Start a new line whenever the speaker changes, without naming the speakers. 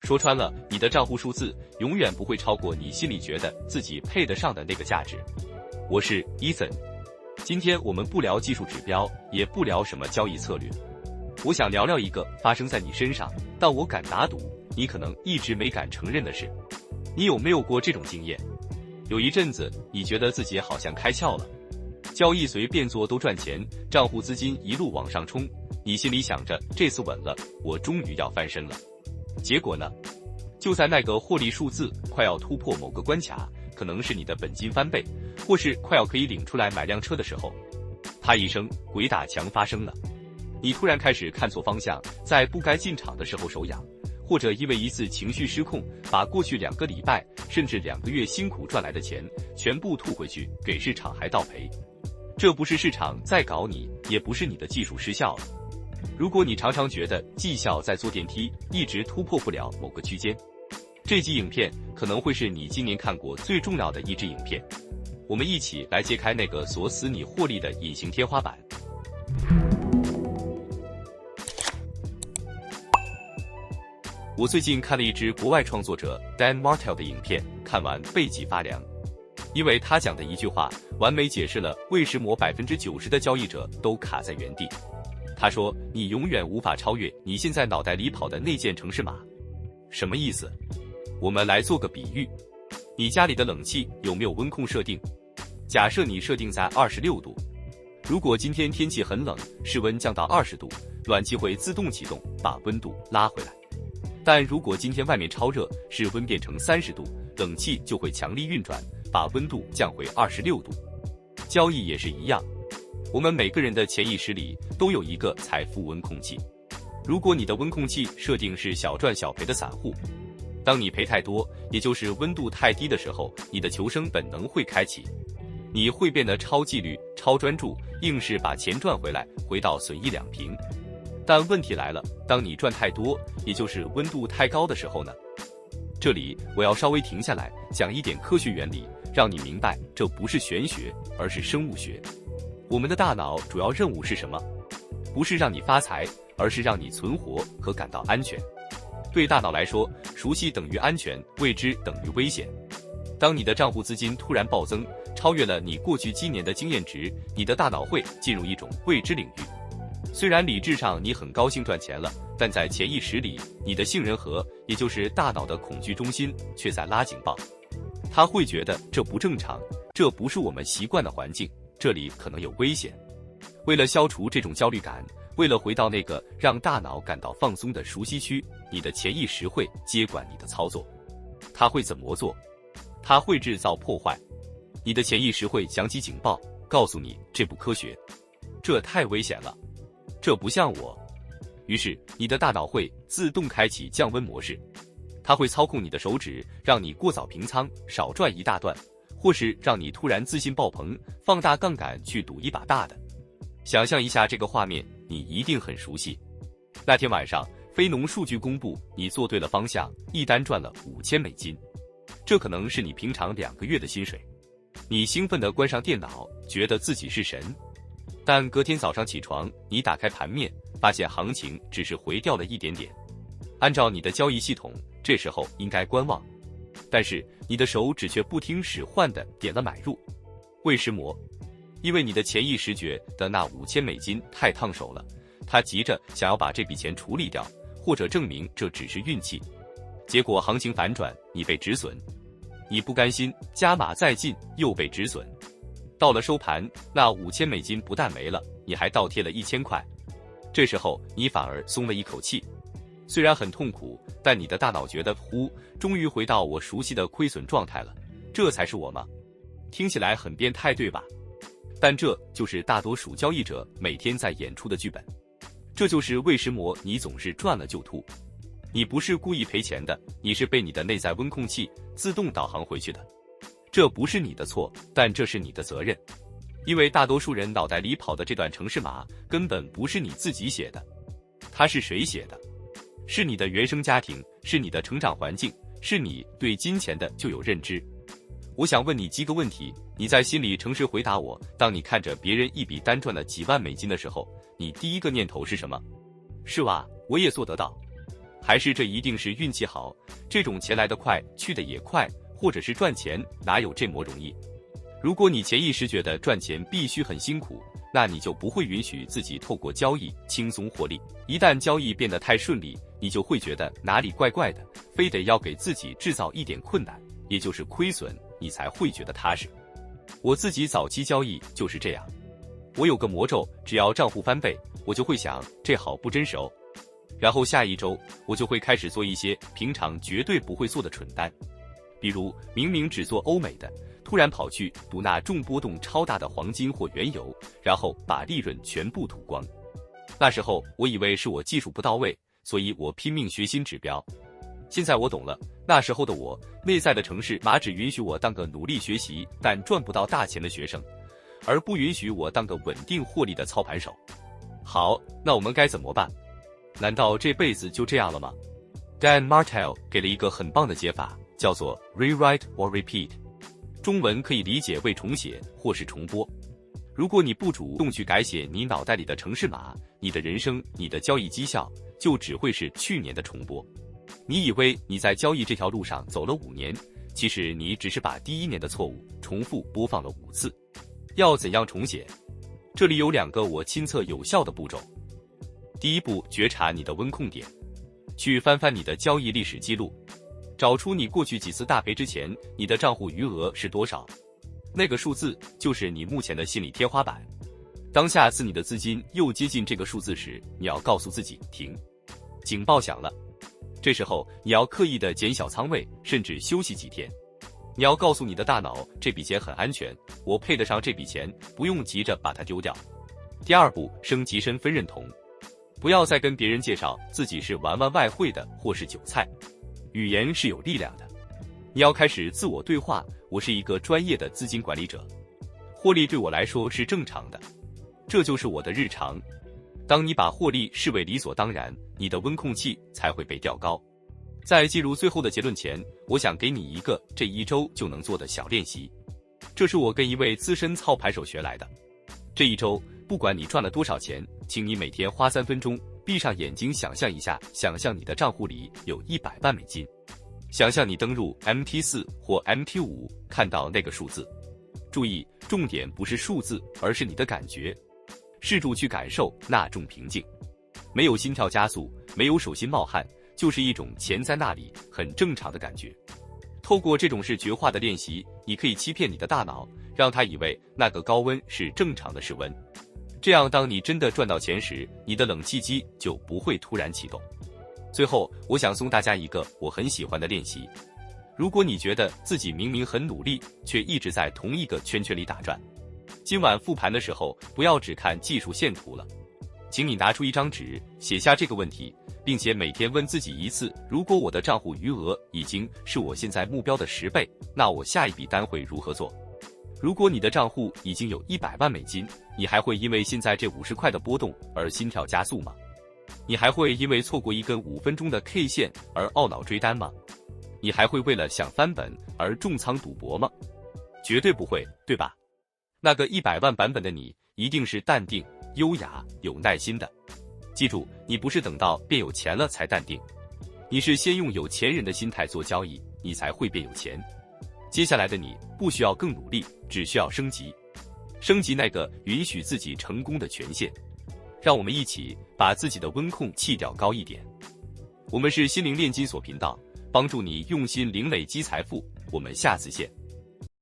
说穿了，你的账户数字永远不会超过你心里觉得自己配得上的那个价值。我是 Ethan， 今天我们不聊技术指标，也不聊什么交易策略，我想聊聊一个发生在你身上，但我敢打赌，你可能一直没敢承认的事。你有没有过这种经验？有一阵子，你觉得自己好像开窍了，交易随便做都赚钱，账户资金一路往上冲，你心里想着这次稳了，我终于要翻身了。结果呢？就在那个获利数字快要突破某个关卡，可能是你的本金翻倍，或是快要可以领出来买辆车的时候，啪一声，鬼打墙发生了。你突然开始看错方向，在不该进场的时候手痒，或者因为一次情绪失控，把过去2个礼拜甚至2个月辛苦赚来的钱全部吐回去，给市场还倒赔。这不是市场在搞你，也不是你的技术失效了。如果你常常觉得绩效在坐电梯，一直突破不了某个区间，这集影片可能会是你今年看过最重要的一支影片。我们一起来揭开那个锁死你获利的隐形天花板。我最近看了一支国外创作者 Dan Martell 的影片，看完背脊发凉，因为他讲的一句话完美解释了为什么90%的交易者都卡在原地。他说，你永远无法超越你现在脑袋里跑的那件程式码。什么意思？我们来做个比喻，你家里的冷气有没有温控设定？假设你设定在26度，如果今天天气很冷，室温降到20度，暖气会自动启动，把温度拉回来。但如果今天外面超热，室温变成30度，冷气就会强力运转，把温度降回26度。交易也是一样，我们每个人的潜意识里都有一个财富温控器。如果你的温控器设定是小赚小赔的散户，当你赔太多，也就是温度太低的时候，你的求生本能会开启，你会变得超纪律、超专注，硬是把钱赚回来，回到损益两平。但问题来了，当你赚太多，也就是温度太高的时候呢？这里我要稍微停下来，讲一点科学原理，让你明白这不是玄学，而是生物学。我们的大脑主要任务是什么？不是让你发财，而是让你存活和感到安全。对大脑来说，熟悉等于安全，未知等于危险。当你的账户资金突然暴增，超越了你过去今年的经验值，你的大脑会进入一种未知领域。虽然理智上你很高兴赚钱了，但在潜意识里，你的杏仁核，也就是大脑的恐惧中心，却在拉警报。他会觉得这不正常，这不是我们习惯的环境，这里可能有危险。为了消除这种焦虑感，为了回到那个让大脑感到放松的熟悉区，你的潜意识会接管你的操作。他会怎么做？他会制造破坏。你的潜意识会响起警报，告诉你这不科学，这太危险了，这不像我。于是你的大脑会自动开启降温模式，它会操控你的手指，让你过早平仓，少赚一大段，或是让你突然自信爆棚，放大杠杆去赌一把大的。想象一下这个画面，你一定很熟悉。那天晚上，非农数据公布，你做对了方向，一单赚了$5000，这可能是你平常2个月的薪水。你兴奋地关上电脑，觉得自己是神。但隔天早上起床，你打开盘面，发现行情只是回调了一点点。按照你的交易系统，这时候应该观望，但是你的手指却不听使唤地点了买入。为什么？因为你的潜意识觉得那$5000太烫手了，他急着想要把这笔钱处理掉，或者证明这只是运气。结果行情反转，你被止损，你不甘心，加码再进，又被止损。到了收盘，那$5000不但没了，你还倒贴了1000块。这时候你反而松了一口气，虽然很痛苦，但你的大脑觉得终于回到我熟悉的亏损状态了，这才是我吗？听起来很变态，对吧？但这就是大多数交易者每天在演出的剧本。这就是为什么你总是赚了就吐。你不是故意赔钱的，你是被你的内在温控器自动导航回去的。这不是你的错，但这是你的责任。因为大多数人脑袋里跑的这段程式码根本不是你自己写的。它是谁写的？是你的原生家庭，是你的成长环境，是你对金钱的旧有认知。我想问你几个问题，你在心里诚实回答我。当你看着别人一笔单赚了几万美金的时候，你第一个念头是什么？是哇，我也做得到。还是这一定是运气好？这种钱来得快，去得也快，或者是赚钱哪有这么容易？如果你潜意识觉得赚钱必须很辛苦，那你就不会允许自己透过交易轻松获利。一旦交易变得太顺利，你就会觉得哪里怪怪的，非得要给自己制造一点困难，也就是亏损，你才会觉得踏实。我自己早期交易就是这样，我有个魔咒，只要账户翻倍，我就会想这好不真实哦。然后下一周我就会开始做一些平常绝对不会做的蠢单，比如明明只做欧美的，突然跑去赌那重波动超大的黄金或原油，然后把利润全部吐光。那时候我以为是我技术不到位，所以我拼命学新指标。现在我懂了，那时候的我内在的城市码只允许我当个努力学习但赚不到大钱的学生，而不允许我当个稳定获利的操盘手。好，那我们该怎么办？难道这辈子就这样了吗？ Dan Martell 给了一个很棒的解法，叫做 Rewrite or Repeat， 中文可以理解为重写或是重播。如果你不主动去改写你脑袋里的程式码，你的人生，你的交易绩效就只会是去年的重播。你以为你在交易这条路上走了5年，其实你只是把第1年的错误重复播放了5次。要怎样重写？这里有2个我亲测有效的步骤。第一步，觉察你的温控点，去翻翻你的交易历史记录，找出你过去几次大赔之前，你的账户余额是多少。那个数字就是你目前的心理天花板。当下次你的资金又接近这个数字时，你要告诉自己停，警报响了。这时候你要刻意的减小仓位，甚至休息几天。你要告诉你的大脑，这笔钱很安全，我配得上这笔钱，不用急着把它丢掉。第二步，升级身份认同，不要再跟别人介绍自己是玩外汇的或是韭菜。语言是有力量的，你要开始自我对话，我是一个专业的资金管理者，获利对我来说是正常的，这就是我的日常。当你把获利视为理所当然，你的温控器才会被调高。在进入最后的结论前，我想给你一个这1周就能做的小练习。这是我跟一位资深操盘手学来的。这1周，不管你赚了多少钱，请你每天花3分钟，闭上眼睛想象一下，想象你的账户里有100万美金，想象你登入 MT4 或 MT5 看到那个数字。注意，重点不是数字，而是你的感觉。试着去感受那种平静，没有心跳加速，没有手心冒汗，就是一种钱在那里很正常的感觉。透过这种视觉化的练习，你可以欺骗你的大脑，让它以为那个高温是正常的室温。这样当你真的赚到钱时，你的冷气机就不会突然启动。最后，我想送大家一个我很喜欢的练习。如果你觉得自己明明很努力，却一直在同一个圈圈里打转，今晚复盘的时候，不要只看技术线图了，请你拿出一张纸，写下这个问题，并且每天问自己1次，如果我的账户余额已经是我现在目标的10倍，那我下一笔单会如何做？如果你的账户已经有100万美金，你还会因为现在这50块的波动而心跳加速吗？你还会因为错过一根5分钟的 K 线而懊恼追单吗？你还会为了想翻本而重仓赌博吗？绝对不会，对吧？那个100万版本的你，一定是淡定、优雅、有耐心的。记住，你不是等到变有钱了才淡定，你是先用有钱人的心态做交易，你才会变有钱。接下来的你不需要更努力，只需要升级，升级那个允许自己成功的权限。让我们一起把自己的温控器调高一点。我们是心灵炼金所频道，帮助你用心灵累积财富。我们下次见。